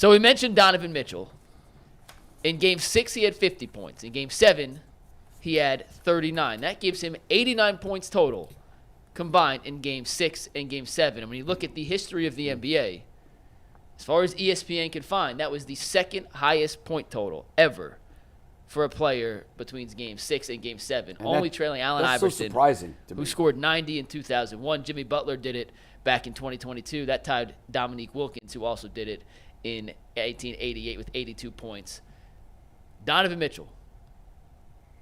So we mentioned Donovan Mitchell. In Game 6, he had 50 points. In Game 7, he had 39. That gives him 89 points total combined in Game 6 and Game 7. And when you look at the history of the NBA, as far as ESPN can find, that was the second highest point total ever for a player between Game 6 and Game 7, and only trailing Allen Iverson, so surprising to me, who scored 90 in 2001. Jimmy Butler did it back in 2022. That tied Dominique Wilkins, who also did it in 1888 with 82 points. Donovan Mitchell,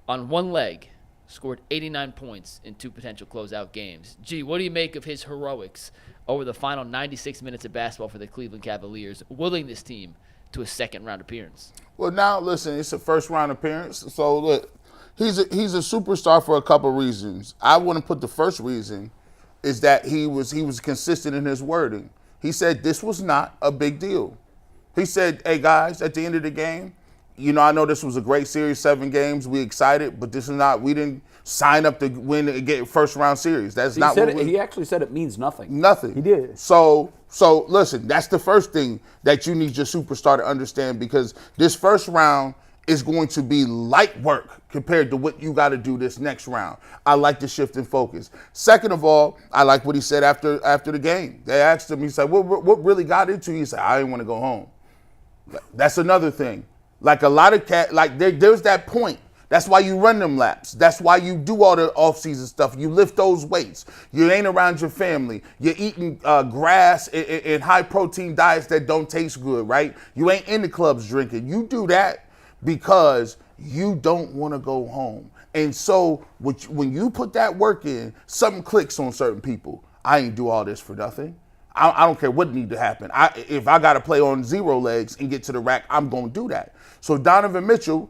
on one leg, scored 89 points in 2 potential closeout games. Gee, what do you make of his heroics over the final 96 minutes of basketball for the Cleveland Cavaliers, willing this team to a second-round appearance? Well, now, listen, it's a first-round appearance. So, look, he's a superstar for a couple reasons. I want to put the first reason is that he was consistent in his wording. He said this was not a big deal. He said, hey, guys, at the end of the game, I know this was a great series, 7 games. We excited, but this is not. We didn't sign up to win and get first round series. That's not what he actually said. It means nothing. Nothing. He did. So listen. That's the first thing that you need your superstar to understand, because this first round is going to be light work compared to what you got to do this next round. I like the shift in focus. Second of all, I like what he said after the game. They asked him. He said, "What really got into you?" He said, "I didn't want to go home." That's another thing. Like a lot of there's that point. That's why you run them laps. That's why you do all the off-season stuff. You lift those weights. You ain't around your family. You're eating grass and high-protein diets that don't taste good, right? You ain't in the clubs drinking. You do that because you don't want to go home. And so when you put that work in, something clicks on certain people. I ain't do all this for nothing. I don't care what need to happen. If I got to play on 0 legs and get to the rack, I'm going to do that. So Donovan Mitchell,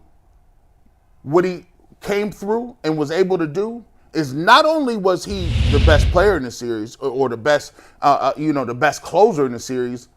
what he came through and was able to do is not only was he the best player in the series or the best, the best closer in the series.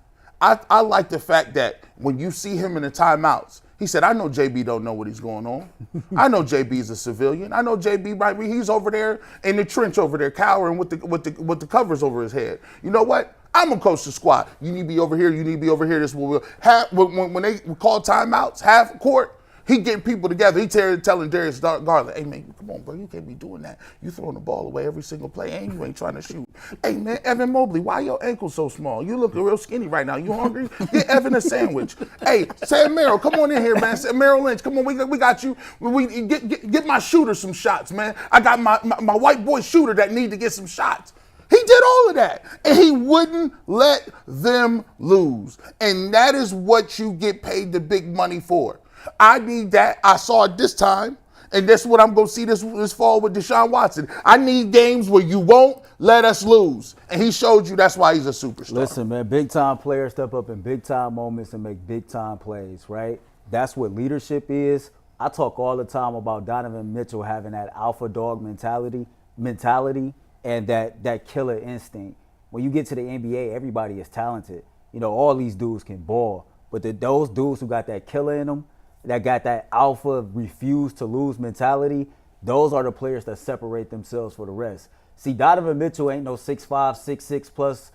I like the fact that when you see him in the timeouts, he said, "I know JB don't know what he's going on. I know JB is a civilian. I know JB might be. He's over there in the trench over there, cowering with the covers over his head. You know what? I'm gonna coach the squad. You need to be over here. You need to be over here. This will have when they call timeouts, half court. He getting people together. He telling Darius Garland, "Hey man, come on, bro. You can't be doing that. You throwing the ball away every single play, and you ain't trying to shoot. Hey man, Evan Mobley, why your ankle so small? You look real skinny right now. You hungry? Get Evan a sandwich. Hey, Sam Merrill, come on in here, man. Sam Merrill Lynch, come on. We got you. We get my shooter some shots, man. I got my white boy shooter that need to get some shots." He did all of that, and he wouldn't let them lose. And that is what you get paid the big money for. I need that. I saw it this time, and that's what I'm going to see this fall with Deshaun Watson. I need games where you won't let us lose. And he showed you that's why he's a superstar. Listen, man, big-time players step up in big-time moments and make big-time plays, right? That's what leadership is. I talk all the time about Donovan Mitchell having that alpha dog mentality, and that killer instinct. When you get to the NBA, everybody is talented. All these dudes can ball. But those dudes who got that killer in them, that got that alpha refuse to lose mentality, those are the players that separate themselves for the rest. See, Donovan Mitchell ain't no 6'5", 6'6" plus,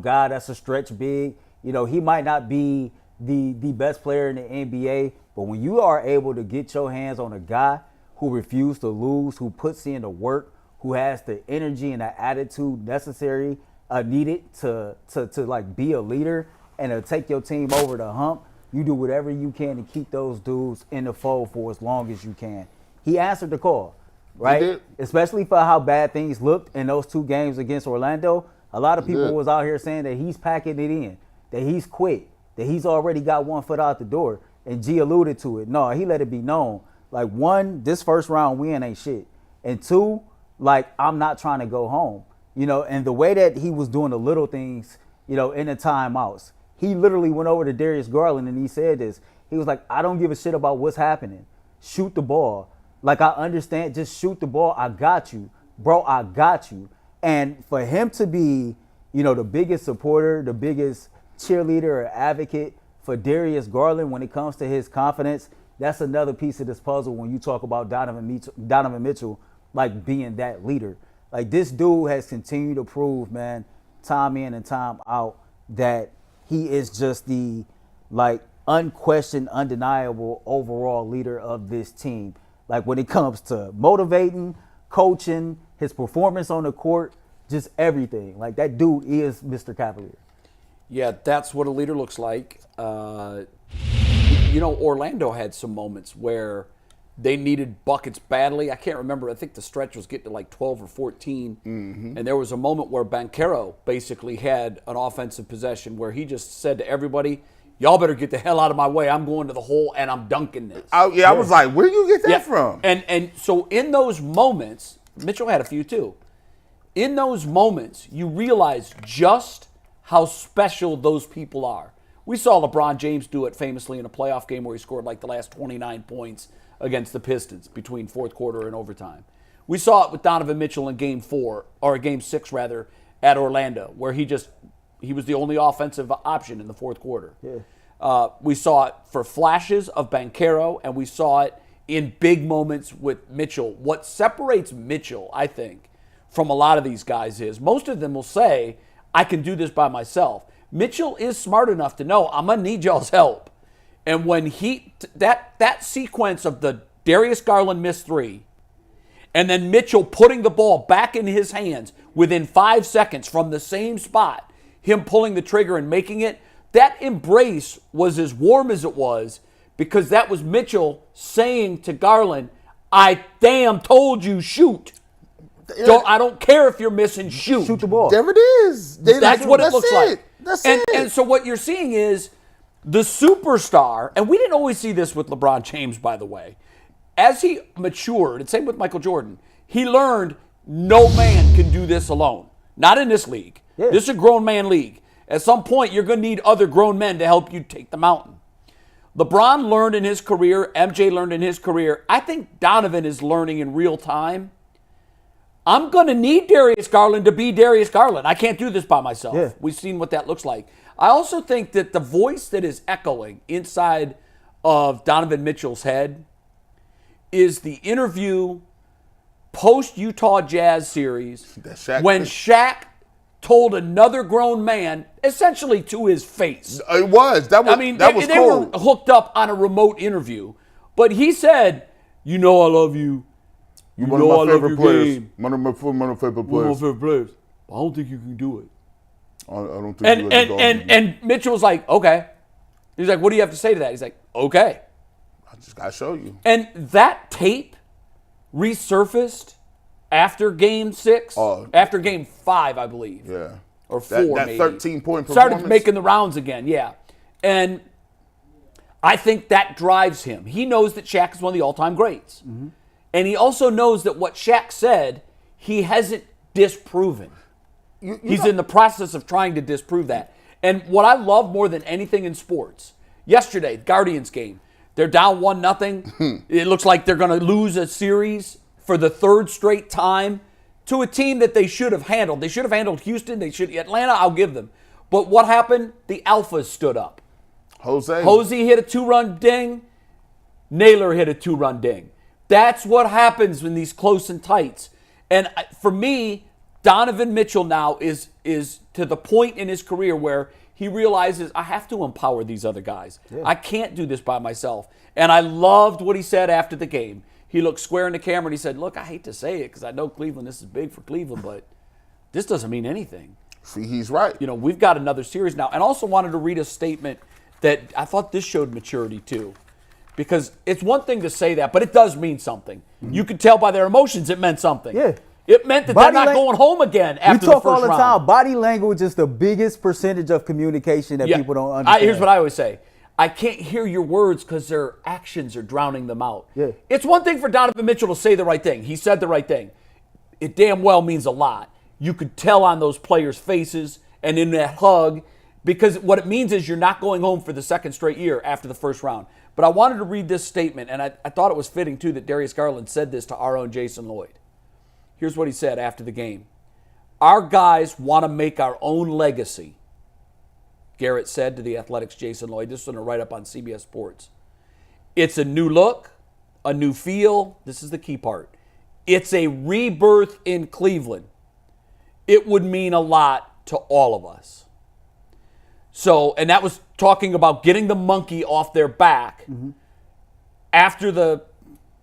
guy that's a stretch big. He might not be the best player in the NBA, but when you are able to get your hands on a guy who refuses to lose, who puts in the work, who has the energy and the attitude necessary, needed to like be a leader and to take your team over the hump, you do whatever you can to keep those dudes in the fold for as long as you can. He answered the call, right? Especially for how bad things looked in those 2 games against Orlando. A lot of people was out here saying that he's packing it in, that he's quick, that he's already got 1 foot out the door. And G alluded to it. No, he let it be known. Like, 1, this first round win ain't shit. And 2, like, I'm not trying to go home, and the way that he was doing the little things, in the timeouts, he literally went over to Darius Garland and he said this. He was like, "I don't give a shit about what's happening. Shoot the ball. Like, I understand, just shoot the ball. I got you, bro. I got you." And for him to be, the biggest supporter, the biggest cheerleader or advocate for Darius Garland when it comes to his confidence, that's another piece of this puzzle when you talk about Donovan Mitchell, like being that leader. Like, this dude has continued to prove, man, time in and time out, that he is just the like unquestioned, undeniable overall leader of this team. Like when it comes to motivating, coaching, his performance on the court, just everything. Like that dude is Mr. Cavalier. Yeah, that's what a leader looks like. Orlando had some moments where they needed buckets badly. I can't remember. I think the stretch was getting to like 12 or 14. Mm-hmm. And there was a moment where Banchero basically had an offensive possession where he just said to everybody, y'all better get the hell out of my way. I'm going to the hole and I'm dunking this. I was like, where do you get that from? And so in those moments, Mitchell had a few too. In those moments, you realize just how special those people are. We saw LeBron James do it famously in a playoff game where he scored like the last 29 points against the Pistons between fourth quarter and overtime. We saw it with Donovan Mitchell in game 6 at Orlando, where he was the only offensive option in the fourth quarter. Yeah. We saw it for flashes of Banchero, and we saw it in big moments with Mitchell. What separates Mitchell, I think, from a lot of these guys is most of them will say, I can do this by myself. Mitchell is smart enough to know I'm going to need y'all's help. And when that sequence of the Darius Garland missed three, and then Mitchell putting the ball back in his hands within 5 seconds from the same spot, him pulling the trigger and making it, that embrace was as warm as it was because that was Mitchell saying to Garland, I damn told you, shoot. I don't care if you're missing, shoot. Shoot the ball. There it is. That's what it looks like. That's it. And so what you're seeing is the superstar, and we didn't always see this with LeBron James, by the way. As he matured, and same with Michael Jordan, he learned no man can do this alone. Not in this league. Yeah. This is a grown man league. At some point, you're going to need other grown men to help you take the mountain. LeBron learned in his career. MJ learned in his career. I think Donovan is learning in real time. I'm going to need Darius Garland to be Darius Garland. I can't do this by myself. Yeah. We've seen what that looks like. I also think that the voice that is echoing inside of Donovan Mitchell's head is the interview post-Utah Jazz series when Shaq told another grown man, essentially to his face. It was. That was they cold. were hooked up on a remote interview. But he said, you know I love you. You're one of my favorite players. One of my favorite players. I don't think you can do it. I don't think and Mitchell was like, okay. He's like, what do you have to say to that? He's like, okay. I just got to show you. And that tape resurfaced after Game 6, after Game 5, I believe. Yeah. Or 4, that maybe. 13-point performance. Started making the rounds again, yeah. And I think that drives him. He knows that Shaq is one of the all-time greats. Mm-hmm. And he also knows that what Shaq said, he hasn't disproven. He's in the process of trying to disprove that. And what I love more than anything in sports, yesterday, Guardians game, they're down 1-0. It looks like they're going to lose a series for the third straight time to a team that they should have handled. They should have handled Houston. Atlanta, I'll give them. But what happened? The Alphas stood up. Hosey hit a 2-run ding. Naylor hit a 2-run ding. That's what happens in these close and tights. And for me, Donovan Mitchell now is to the point in his career where he realizes I have to empower these other guys. Yeah. I can't do this by myself. And I loved what he said after the game. He looked square in the camera and he said, look, I hate to say it because I know Cleveland, this is big for Cleveland, but this doesn't mean anything. See, he's right. You know, we've got another series now. And also wanted to read a statement that I thought this showed maturity too. Because it's one thing to say that, but it does mean something. Mm-hmm. You could tell by their emotions it meant something. Yeah. It meant that they're not going home again after the first round. We talk all the time. Body language is the biggest percentage of communication that people don't understand. Here's what I always say. I can't hear your words because their actions are drowning them out. Yeah. It's one thing for Donovan Mitchell to say the right thing. He said the right thing. It damn well means a lot. You could tell on those players' faces and in that hug because what it means is you're not going home for the second straight year after the first round. But I wanted to read this statement, and I thought it was fitting, too, that Darius Garland said this to our own Jason Lloyd. Here's what he said after the game. Our guys want to make our own legacy, Garrett said to the Athletics' Jason Lloyd. This is in a write-up on CBS Sports. It's a new look, a new feel. This is the key part. It's a rebirth in Cleveland. It would mean a lot to all of us. So, and that was talking about getting the monkey off their back after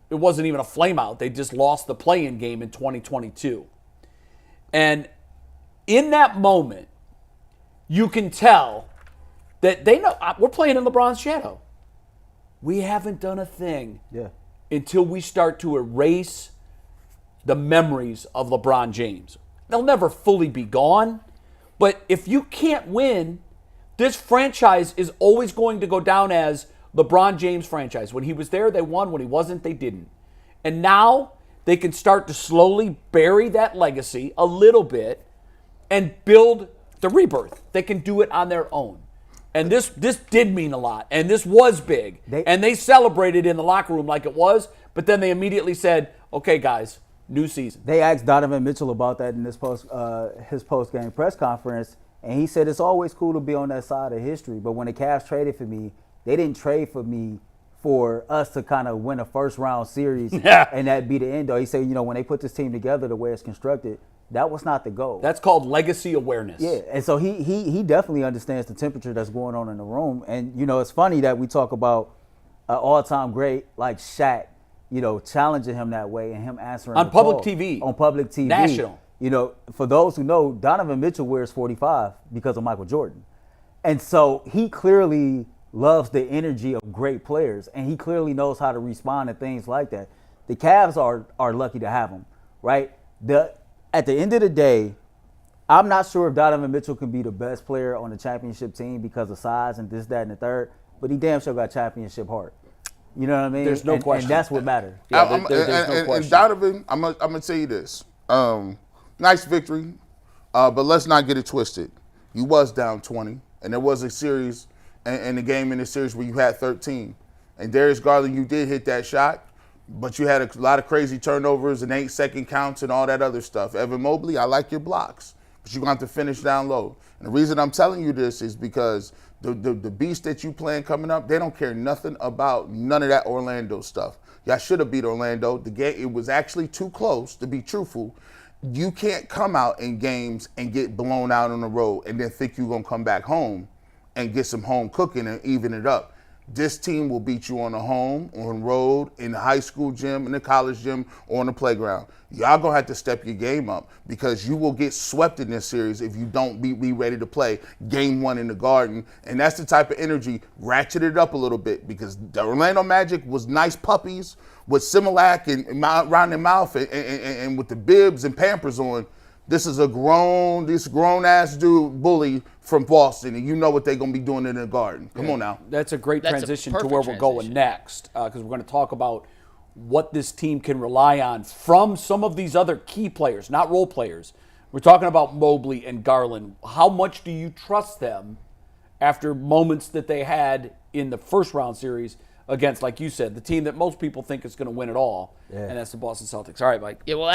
it wasn't even a flameout. They just lost the play-in game in 2022. And in that moment, you can tell that they know we're playing in LeBron's shadow. We haven't done a thing until we start to erase the memories of LeBron James. They'll never fully be gone, but if you can't win, this franchise is always going to go down as LeBron James franchise. When he was there, they won. When he wasn't, they didn't. And now they can start to slowly bury that legacy a little bit and build the rebirth. They can do it on their own. And this did mean a lot, and this was big. And they celebrated in the locker room like it was, but then they immediately said, okay, guys, new season. They asked Donovan Mitchell about that in his post-game press conference, and he said it's always cool to be on that side of history, but when the Cavs traded for me, they didn't trade for me for us to kind of win a first-round series and that be the end. He said, when they put this team together the way it's constructed, that was not the goal. That's called legacy awareness. Yeah, and so he definitely understands the temperature that's going on in the room. And, it's funny that we talk about an all-time great like Shaq, challenging him that way and him answering on the public call. TV. On public TV. National. For those who know, Donovan Mitchell wears 45 because of Michael Jordan. And so he clearly loves the energy of great players, and he clearly knows how to respond to things like that. The Cavs are lucky to have him, right? At the end of the day, I'm not sure if Donovan Mitchell can be the best player on the championship team because of size and this, that, and the third, but he damn sure got championship heart. You know what I mean? There's no question. And that's what matters. Yeah, there's no question. And Donovan, I'm gonna tell you this. Nice victory, but let's not get it twisted. You was down 20, and there was a series and the game in the series where you had 13. And Darius Garland, you did hit that shot, but you had a lot of crazy turnovers and 8-second counts and all that other stuff. Evan Mobley, I like your blocks, but you're going to have to finish down low. And the reason I'm telling you this is because the beast that you playing coming up, they don't care nothing about none of that Orlando stuff. Y'all should have beat Orlando. The game, it was actually too close, to be truthful. You can't come out in games and get blown out on the road and then think you're going to come back home and get some home cooking and even it up. This team will beat you on the home, on the road, in the high school gym, in the college gym, or on the playground. Y'all gonna have to step your game up because you will get swept in this series if you don't be ready to play game one in the Garden. And that's the type of energy, ratchet it up a little bit, because the Orlando Magic was nice puppies with Similac and around their mouth and with the bibs and Pampers on. This is this grown-ass dude bully from Boston, and you know what they're going to be doing in the Garden. Come on now. That's a great transition to where we're going next, because we're going to talk about what this team can rely on from some of these other key players, not role players. We're talking about Mobley and Garland. How much do you trust them after moments that they had in the first-round series against, like you said, the team that most people think is going to win it all, and that's the Boston Celtics. All right, Mike. Yeah, well,